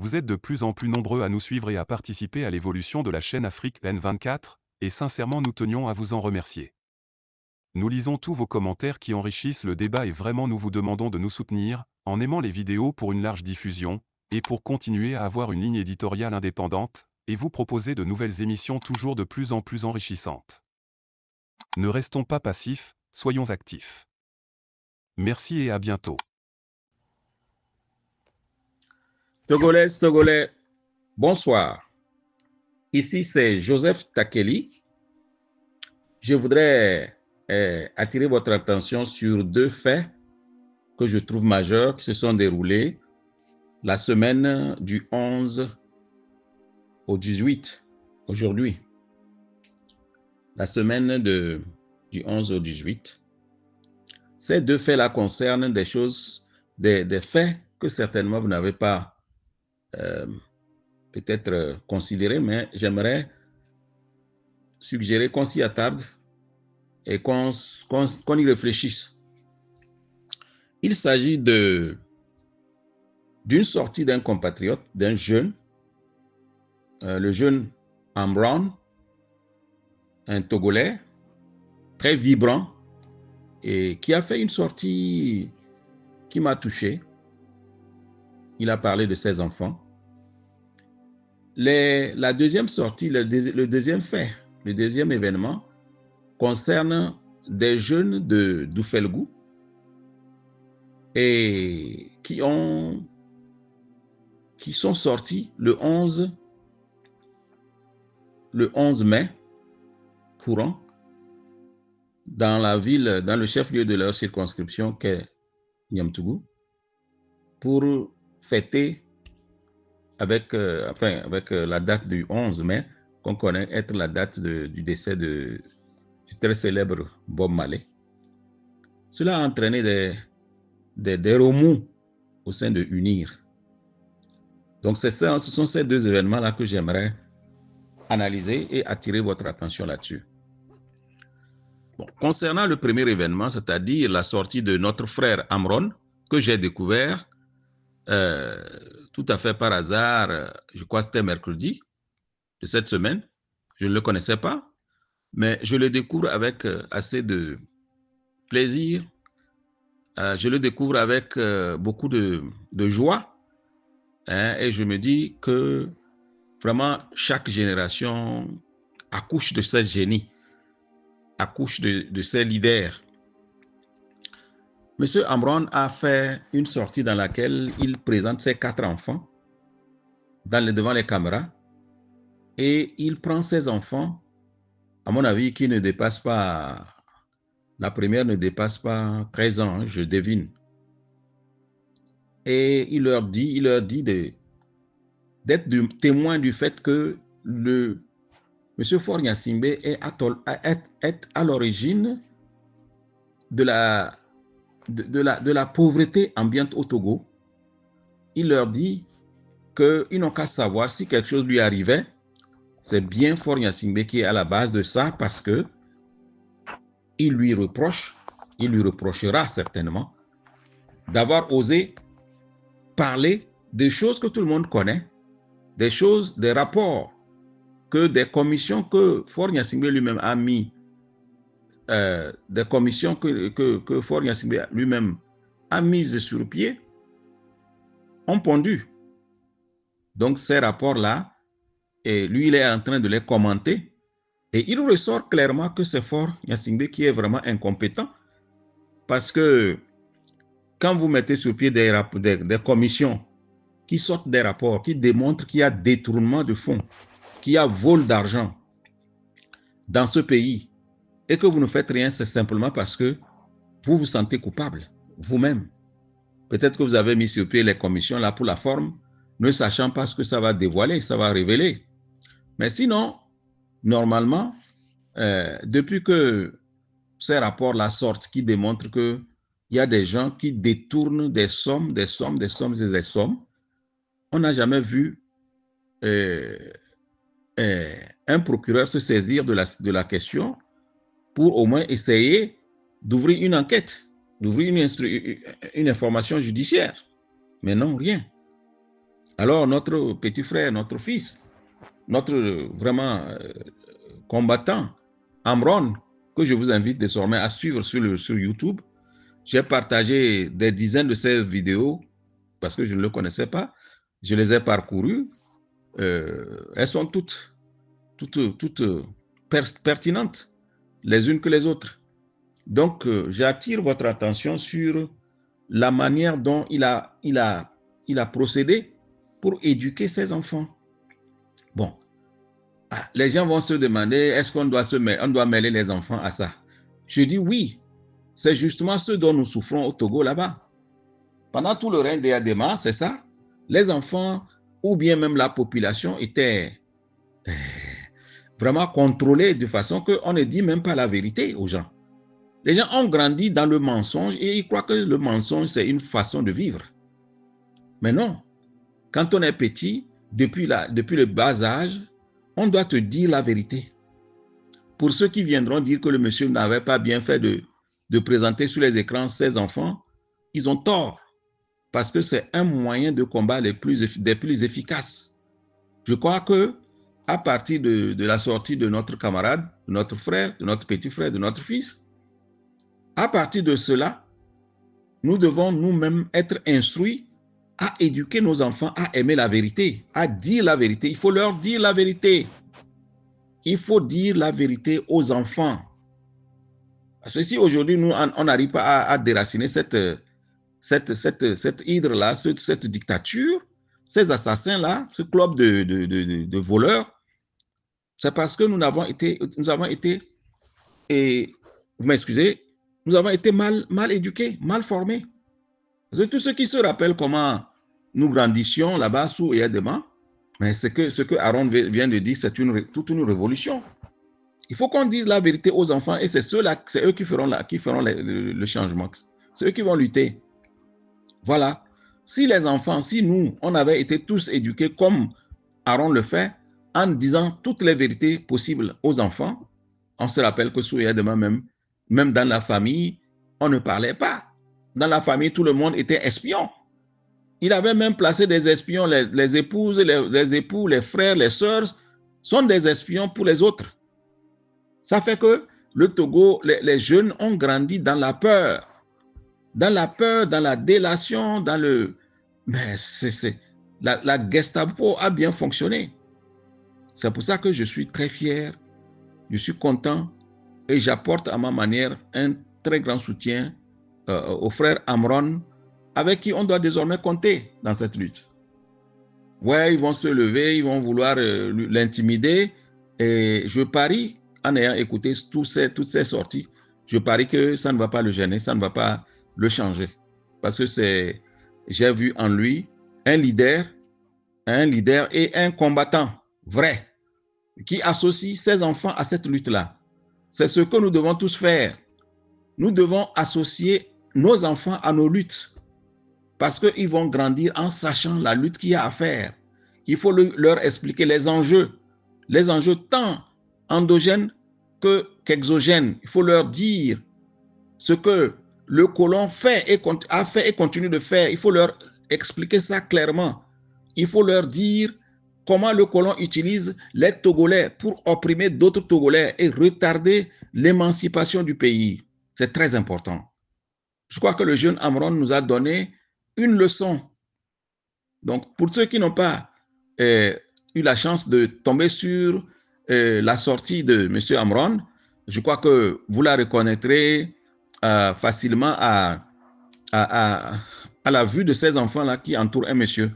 Vous êtes de plus en plus nombreux à nous suivre et à participer à l'évolution de la chaîne Afrique N24, et sincèrement nous tenions à vous en remercier. Nous lisons tous vos commentaires qui enrichissent le débat et vraiment nous vous demandons de nous soutenir, en aimant les vidéos pour une large diffusion, et pour continuer à avoir une ligne éditoriale indépendante, et vous proposer de nouvelles émissions toujours de plus en plus enrichissantes. Ne restons pas passifs, soyons actifs. Merci et à bientôt. Togolaises, Togolais, bonsoir. Ici, c'est Joseph Takeli. Je voudrais attirer votre attention sur deux faits que je trouve majeurs qui se sont déroulés la semaine du 11 au 18, aujourd'hui. La semaine du 11 au 18. Ces deux faits-là concernent des choses, des faits que certainement vous n'avez pas peut-être considérés, mais j'aimerais suggérer qu'on s'y attarde et qu'on y réfléchisse. Il s'agit d'une sortie d'un compatriote, d'un jeune, le jeune Amron, un Togolais très vibrant et qui a fait une sortie qui m'a touché. Il a parlé de ses enfants. La deuxième sortie, le deuxième fait, le deuxième événement concerne des jeunes d'Oufelgou et qui sont sortis le 11 mai courant dans la ville, dans le chef-lieu de leur circonscription qu'est Niamtougou, pour fêter avec la date du 11 mai, qu'on connaît être la date du décès du très célèbre Bob Marley. Cela a entraîné des remous au sein de UNIR. Donc ce sont ces deux événements-là que j'aimerais analyser et attirer votre attention là-dessus. Bon, concernant le premier événement, c'est-à-dire la sortie de notre frère Amron, que j'ai découvert tout à fait par hasard, je crois que c'était mercredi de cette semaine. Je ne le connaissais pas, mais je le découvre avec assez de plaisir. Je le découvre avec beaucoup de joie. Et je me dis que vraiment chaque génération accouche de ces génies, accouche de ces leaders. Monsieur Amron a fait une sortie dans laquelle il présente ses 4 enfants devant les caméras et il prend ses enfants, à mon avis, qui ne dépassent pas, la première ne dépasse pas 13 ans, je devine. Et il leur dit d'être témoin du fait que monsieur Faure Gnassingbé est à l'origine de la pauvreté ambiante au Togo. Il leur dit qu'ils n'ont qu'à savoir si quelque chose lui arrivait, c'est bien Faure Gnassingbé qui est à la base de ça, parce que il lui reprochera certainement d'avoir osé parler des choses que tout le monde connaît, des rapports des commissions que Faure Gnassingbé lui-même a mis, des commissions que Faure Gnassingbé lui-même a mises sur pied, ont pondu. Donc ces rapports-là, et lui, il est en train de les commenter, et il ressort clairement que c'est Faure Gnassingbé qui est vraiment incompétent, parce que quand vous mettez sur pied des commissions qui sortent des rapports, qui démontrent qu'il y a détournement de fonds, qu'il y a vol d'argent dans ce pays, et que vous ne faites rien, c'est simplement parce que vous vous sentez coupable, vous-même. Peut-être que vous avez mis sur pied les commissions là pour la forme, ne sachant pas ce que ça va dévoiler, ça va révéler. Mais sinon, normalement, depuis que ces rapports-là sortent qui démontrent qu'il y a des gens qui détournent des sommes, on n'a jamais vu un procureur se saisir de la question pour au moins essayer d'ouvrir une enquête, d'ouvrir une information judiciaire. Mais non, rien. Alors notre petit frère, notre fils, notre vraiment combattant, Amron, que je vous invite désormais à suivre sur YouTube. J'ai partagé des dizaines de ces vidéos parce que je ne le connaissais pas. Je les ai parcourues. Elles sont toutes pertinentes, les unes que les autres. Donc, j'attire votre attention sur la manière dont il a procédé pour éduquer ses enfants. Bon, les gens vont se demander, est-ce qu'on doit mêler les enfants à ça? Je dis oui, c'est justement ce dont nous souffrons au Togo là-bas. Pendant tout le règne des Adema, c'est ça. Les enfants, ou bien même la population, étaient vraiment contrôlés de façon qu'on ne dit même pas la vérité aux gens. Les gens ont grandi dans le mensonge et ils croient que le mensonge, c'est une façon de vivre. Mais non, quand on est petit, depuis le bas âge, on doit te dire la vérité. Pour ceux qui viendront dire que le monsieur n'avait pas bien fait de présenter sur les écrans ses enfants, ils ont tort, parce que c'est un moyen de combat des plus efficaces. Je crois que à partir de la sortie de notre camarade, de notre frère, de notre petit frère, de notre fils, à partir de cela, nous devons nous-mêmes être instruits à éduquer nos enfants à aimer la vérité, à dire la vérité. Il faut leur dire la vérité. Il faut dire la vérité aux enfants. Parce que si aujourd'hui, nous, on n'arrive pas à déraciner cette hydre-là, cette dictature, ces assassins-là, ce club de voleurs, c'est parce que nous avons été, et vous m'excusez, nous avons été mal éduqués, mal formés. Parce que tous ceux qui se rappellent comment nous grandissions là-bas sous Eyadema, mais ce que Aaron vient de dire, c'est toute une révolution. Il faut qu'on dise la vérité aux enfants et c'est eux qui feront le changement. C'est eux qui vont lutter. Voilà. Si les enfants, si nous, on avait été tous éduqués comme Aaron le fait, en disant toutes les vérités possibles aux enfants, on se rappelle que sous Eyadema même dans la famille, on ne parlait pas. Dans la famille, tout le monde était espion. Il avait même placé des espions, les épouses, les époux, les frères, les sœurs sont des espions pour les autres. Ça fait que le Togo, les jeunes ont grandi dans la peur, dans la délation, dans le... Mais la Gestapo a bien fonctionné. C'est pour ça que je suis très fier, je suis content et j'apporte à ma manière un très grand soutien au frère Amron, avec qui on doit désormais compter dans cette lutte. Ouais, ils vont se lever, ils vont vouloir l'intimider et je parie, en ayant écouté toutes ces sorties, je parie que ça ne va pas le gêner, ça ne va pas le changer. Parce que j'ai vu en lui un leader et un combattant vrai qui associe ses enfants à cette lutte-là. C'est ce que nous devons tous faire. Nous devons associer nos enfants à nos luttes parce qu'ils vont grandir en sachant la lutte qu'il y a à faire. Il faut leur expliquer les enjeux tant endogènes qu'exogènes. Il faut leur dire ce que le colon a fait et continue de faire. Il faut leur expliquer ça clairement. Il faut leur dire comment le colon utilise les Togolais pour opprimer d'autres Togolais et retarder l'émancipation du pays. C'est très important. Je crois que le jeune Amron nous a donné une leçon. Donc, pour ceux qui n'ont pas eu la chance de tomber sur la sortie de M. Amron, je crois que vous la reconnaîtrez facilement à la vue de ces enfants-là qui entourent un monsieur.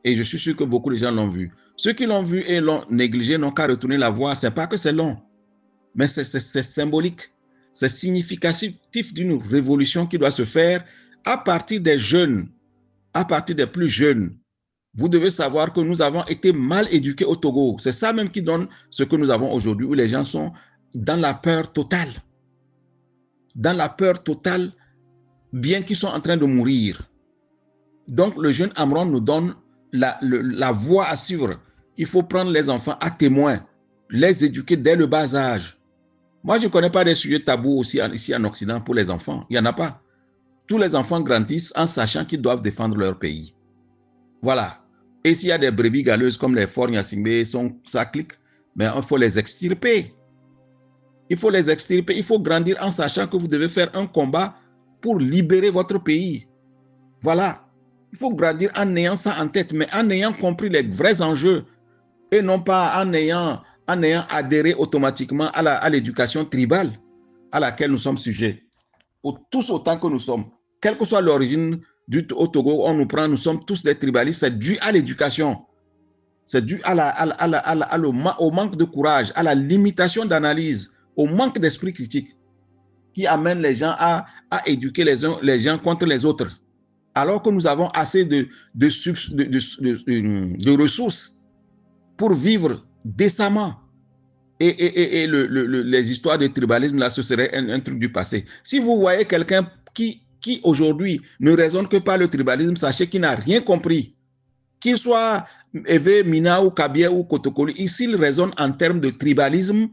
Et je suis sûr que beaucoup de gens l'ont vu. Ceux qui l'ont vu et l'ont négligé n'ont qu'à retourner la voir. Ce n'est pas que c'est long, mais c'est symbolique. C'est significatif d'une révolution qui doit se faire à partir des jeunes, à partir des plus jeunes. Vous devez savoir que nous avons été mal éduqués au Togo. C'est ça même qui donne ce que nous avons aujourd'hui, où les gens sont dans la peur totale. Dans la peur totale, bien qu'ils soient en train de mourir. Donc, le jeune Amron nous donne la voie à suivre. Il faut prendre les enfants à témoin, les éduquer dès le bas âge. Moi, je ne connais pas des sujets tabous aussi ici en Occident pour les enfants. Il n'y en a pas. Tous les enfants grandissent en sachant qu'ils doivent défendre leur pays. Voilà. Et s'il y a des brebis galeuses comme les Faure Gnassingbé, ça clique, mais il faut les extirper. Il faut les extirper. Il faut grandir en sachant que vous devez faire un combat pour libérer votre pays. Voilà. Il faut grandir en ayant ça en tête, mais en ayant compris les vrais enjeux et non pas en ayant adhéré automatiquement à l'éducation tribale à laquelle nous sommes sujets. Tous autant que nous sommes. Quelle que soit l'origine au Togo, on nous prend, nous sommes tous des tribalistes. C'est dû à l'éducation. C'est dû au manque de courage, à la limitation d'analyse, au manque d'esprit critique qui amène les gens à éduquer les gens contre les autres. Alors que nous avons assez de ressources pour vivre décemment. Et les histoires de tribalisme, là, ce serait un truc du passé. Si vous voyez quelqu'un qui aujourd'hui ne raisonne que par le tribalisme, sachez qu'il n'a rien compris. Qu'il soit Evé, Mina ou Kabie ou Kotokoli, s'il raisonne en termes de tribalisme,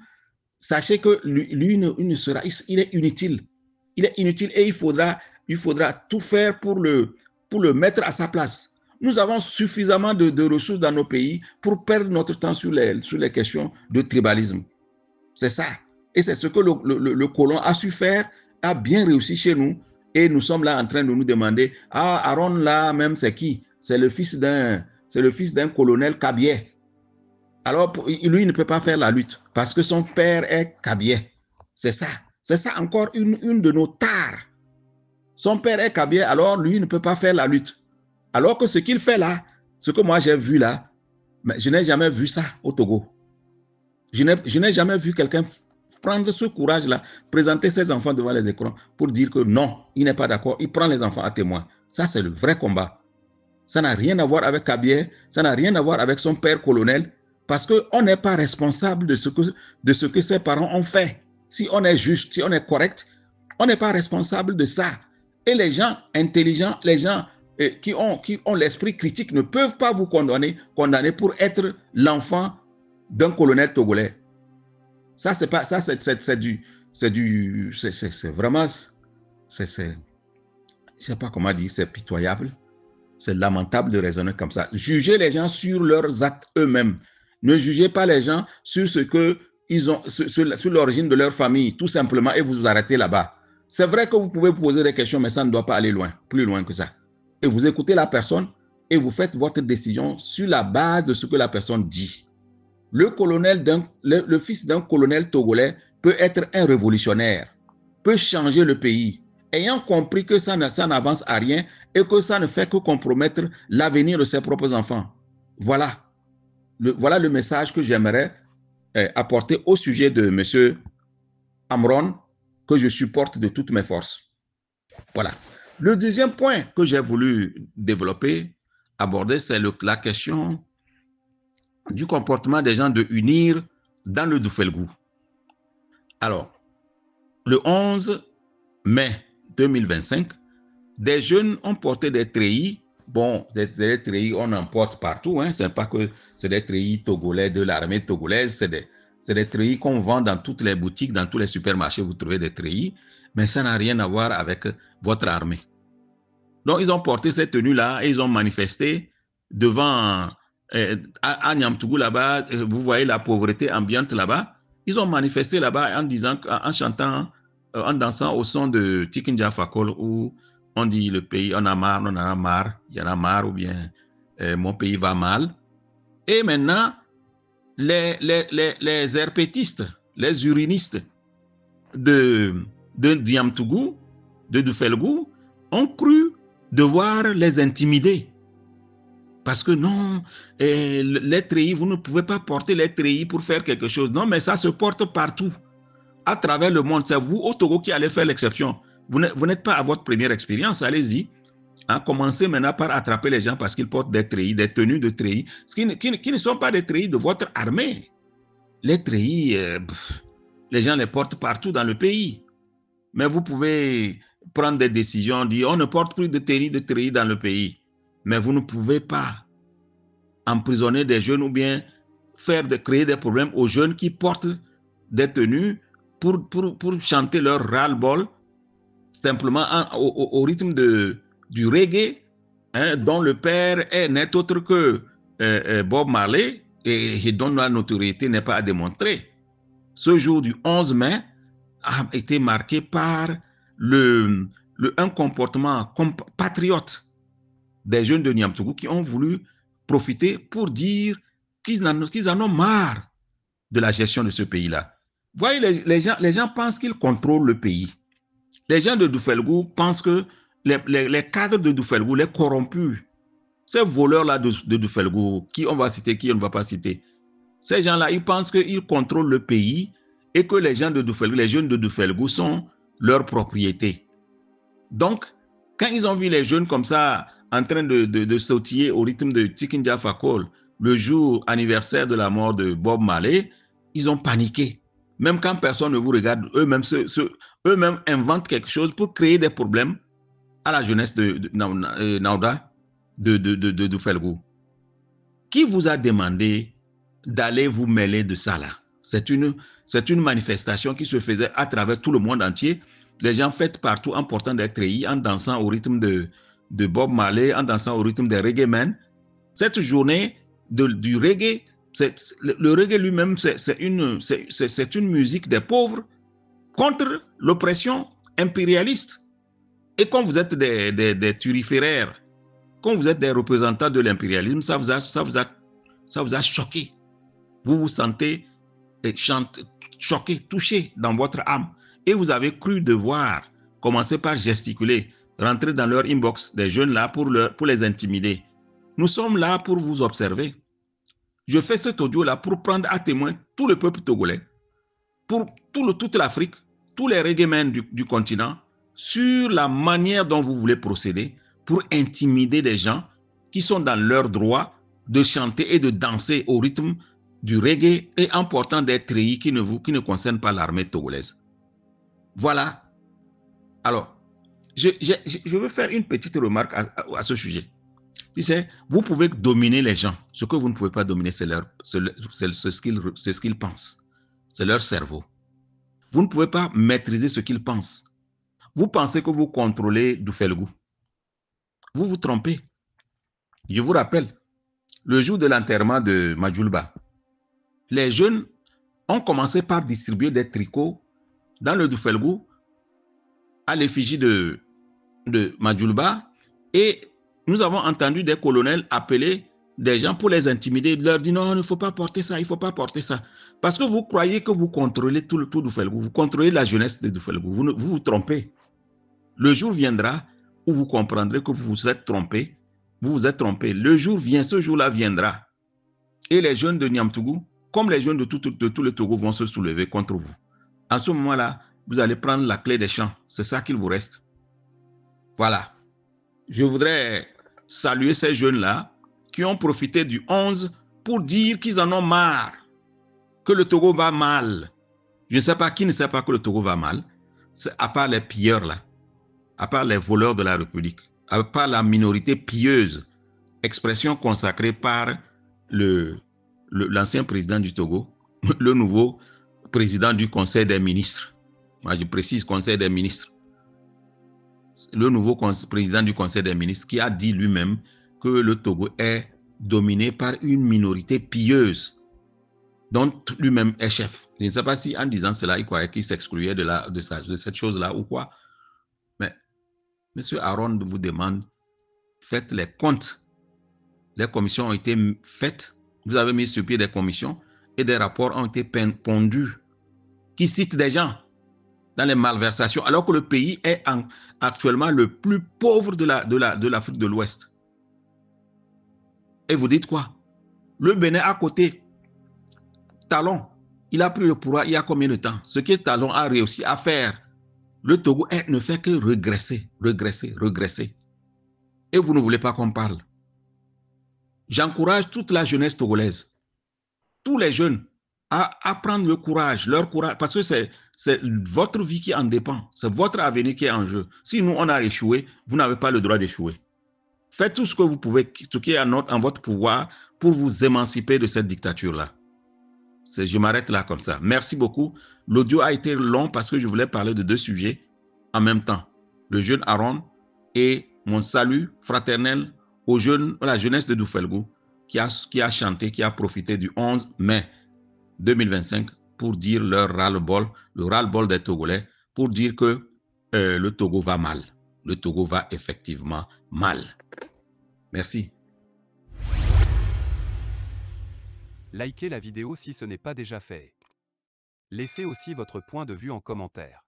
sachez que lui il est inutile. Il est inutile et il faudra tout faire pour le mettre à sa place. Nous avons suffisamment de ressources dans nos pays pour perdre notre temps sur les questions de tribalisme. C'est ça. Et c'est ce que le colon a su faire, a bien réussi chez nous. Et nous sommes là en train de nous demander, ah, Aaron là, même c'est qui? C'est le fils d'un colonel Kabie. Alors, lui, il ne peut pas faire la lutte parce que son père est Kabie. C'est ça. C'est ça encore une de nos tares. Son père est Kabie, alors lui, il ne peut pas faire la lutte. Alors que ce qu'il fait là, ce que moi j'ai vu là, mais je n'ai jamais vu ça au Togo. Je n'ai jamais vu quelqu'un prendre ce courage-là, présenter ses enfants devant les écrans pour dire que non, il n'est pas d'accord, il prend les enfants à témoin. Ça, c'est le vrai combat. Ça n'a rien à voir avec Kabie, ça n'a rien à voir avec son père colonel, parce qu'on n'est pas responsable de ce que ses parents ont fait. Si on est juste, si on est correct, on n'est pas responsable de ça. Et les gens intelligents, les gens qui ont l'esprit critique ne peuvent pas vous condamner pour être l'enfant d'un colonel togolais. Ça, c'est pas, ça, c'est vraiment, je sais pas comment dire, c'est pitoyable. C'est lamentable de raisonner comme ça. Jugez les gens sur leurs actes eux-mêmes. Ne jugez pas les gens sur ce que ils ont, sur l'origine de leur famille, tout simplement, et vous vous arrêtez là-bas. C'est vrai que vous pouvez poser des questions, mais ça ne doit pas aller loin, plus loin que ça. Et vous écoutez la personne et vous faites votre décision sur la base de ce que la personne dit. Le fils d'un colonel togolais peut être un révolutionnaire, peut changer le pays, ayant compris que ça n'avance à rien et que ça ne fait que compromettre l'avenir de ses propres enfants. Voilà le message que j'aimerais apporter au sujet de M. Amron, que je supporte de toutes mes forces. Voilà. Le deuxième point que j'ai voulu développer, aborder, c'est la question du comportement des gens de Unir dans le Doufelgou. Alors, le 11 mai 2025, des jeunes ont porté des treillis. Bon, des treillis, on en porte partout. Hein. Ce n'est pas que c'est des treillis togolais de l'armée togolaise. C'est des treillis qu'on vend dans toutes les boutiques, dans tous les supermarchés. Vous trouvez des treillis. Mais ça n'a rien à voir avec votre armée. Donc, ils ont porté cette tenue-là et ils ont manifesté devant... à Niamtougou, là-bas, vous voyez la pauvreté ambiante là-bas. Ils ont manifesté là-bas en chantant, en dansant au son de Tikinja Fakol, où on dit le pays, on en a marre, il y en a marre, ou bien mon pays va mal. Et maintenant, les herpétistes, les urinistes de Niamtougou, de Doufelgou, ont cru devoir les intimider. Parce que non, les treillis, vous ne pouvez pas porter les treillis pour faire quelque chose. Non, mais ça se porte partout, à travers le monde. C'est vous, au Togo, qui allez faire l'exception. Vous n'êtes pas à votre première expérience, allez-y. Hein, commencez maintenant par attraper les gens parce qu'ils portent des treillis, des tenues de treillis, qui ne sont pas des treillis de votre armée. Les treillis, les gens les portent partout dans le pays. Mais vous pouvez prendre des décisions, dire on ne porte plus de treillis dans le pays. Mais vous ne pouvez pas emprisonner des jeunes ou bien créer des problèmes aux jeunes qui portent des tenues pour chanter leur ras-le-bol simplement au rythme du reggae, hein, dont le père n'est autre que Bob Marley et dont la notoriété n'est pas à démontrer. Ce jour du 11 mai a été marqué par un comportement patriote des jeunes de Niamtougou qui ont voulu profiter pour dire qu'ils en ont marre de la gestion de ce pays-là. Vous voyez, les gens pensent qu'ils contrôlent le pays. Les gens de Doufelgou pensent que les cadres de Doufelgou, les corrompus, ces voleurs-là de Doufelgou, qui on va citer, qui on ne va pas citer, ces gens-là, ils pensent qu'ils contrôlent le pays et que les gens de Doufelgou, les jeunes de Doufelgou sont leur propriété. Donc, quand ils ont vu les jeunes comme ça, en train de sautiller au rythme de Tikinja Fakol, le jour anniversaire de la mort de Bob Marley, ils ont paniqué. Même quand personne ne vous regarde, eux-mêmes inventent quelque chose pour créer des problèmes à la jeunesse de Naouda, de Doufelgou. Qui vous a demandé d'aller vous mêler de ça là? C'est une manifestation qui se faisait à travers tout le monde entier. Les gens fêtent partout en portant des treillis, en dansant au rythme de Bob Marley, en dansant au rythme des reggae men. Cette journée du reggae, le reggae lui-même, c'est une musique des pauvres contre l'oppression impérialiste. Et quand vous êtes des turiféraires, quand vous êtes des représentants de l'impérialisme, ça vous a choqué. Vous vous sentez choqué, touché dans votre âme. Et vous avez cru devoir commencer par gesticuler, rentrer dans leur inbox des jeunes là pour les intimider. Nous sommes là pour vous observer. Je fais cet audio-là pour prendre à témoin tout le peuple togolais, pour toute l'Afrique, tous les reggae-men du continent, sur la manière dont vous voulez procéder pour intimider des gens qui sont dans leur droit de chanter et de danser au rythme du reggae et en portant des treillis qui ne concernent pas l'armée togolaise. Voilà. Alors, je veux faire une petite remarque à ce sujet. Tu sais, vous pouvez dominer les gens. Ce que vous ne pouvez pas dominer, c'est ce qu'ils pensent. C'est leur cerveau. Vous ne pouvez pas maîtriser ce qu'ils pensent. Vous pensez que vous contrôlez Doufelgou. Vous vous trompez. Je vous rappelle, le jour de l'enterrement de Majulba, les jeunes ont commencé par distribuer des tricots dans le Doufelgou à l'effigie de Majulba, et nous avons entendu des colonels appeler des gens pour les intimider, leur dire non, il ne faut pas porter ça, il ne faut pas porter ça. Parce que vous croyez que vous contrôlez tout Doufelgou, vous contrôlez la jeunesse de Doufelgou, vous vous trompez. Le jour viendra où vous comprendrez que vous vous êtes trompé. Vous vous êtes trompé. Le jour vient, ce jour-là viendra. Et les jeunes de Niamtougou, comme les jeunes de tout le Togo, vont se soulever contre vous. En ce moment-là, vous allez prendre la clé des champs. C'est ça qu'il vous reste. Voilà. Je voudrais saluer ces jeunes-là qui ont profité du 11 pour dire qu'ils en ont marre, que le Togo va mal. Je ne sais pas qui ne sait pas que le Togo va mal, à part les pilleurs là, à part les voleurs de la République, à part la minorité pieuse, expression consacrée par l'ancien président du Togo, le nouveau président du Conseil des ministres. Moi, je précise Conseil des ministres. Le nouveau président du Conseil des ministres qui a dit lui-même que le Togo est dominé par une minorité pieuse dont lui-même est chef. Je ne sais pas si en disant cela, il croyait qu'il s'excluait de cette chose-là ou quoi. Mais M. Aaron vous demande, faites les comptes. Les commissions ont été faites. Vous avez mis sur pied des commissions et des rapports ont été pondus qui citent des gens dans les malversations, alors que le pays est actuellement le plus pauvre de l'Afrique de l'Ouest. Et vous dites quoi? Le Bénin à côté, Talon, il a pris le pouvoir il y a combien de temps? Ce que Talon a réussi à faire, le Togo ne fait que regresser, regresser, regresser. Et vous ne voulez pas qu'on parle. J'encourage toute la jeunesse togolaise, tous les jeunes, à prendre le courage, leur courage, parce que c'est votre vie qui en dépend, c'est votre avenir qui est en jeu. Si nous, on a échoué, vous n'avez pas le droit d'échouer. Faites tout ce que vous pouvez, ce qui est en votre pouvoir pour vous émanciper de cette dictature-là. Je m'arrête là comme ça. Merci beaucoup. L'audio a été long parce que je voulais parler de deux sujets en même temps. Le jeune Aaron et mon salut fraternel aux jeunes, à la jeunesse de Doufelgou. qui a chanté, qui a profité du 11 mai 2025 pour dire leur ras-le-bol, le ras-le-bol des Togolais, pour dire que le Togo va mal. Le Togo va effectivement mal. Merci. Likez la vidéo si ce n'est pas déjà fait. Laissez aussi votre point de vue en commentaire.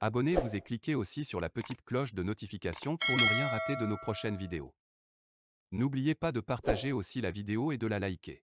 Abonnez-vous et cliquez aussi sur la petite cloche de notification pour ne rien rater de nos prochaines vidéos. N'oubliez pas de partager aussi la vidéo et de la liker.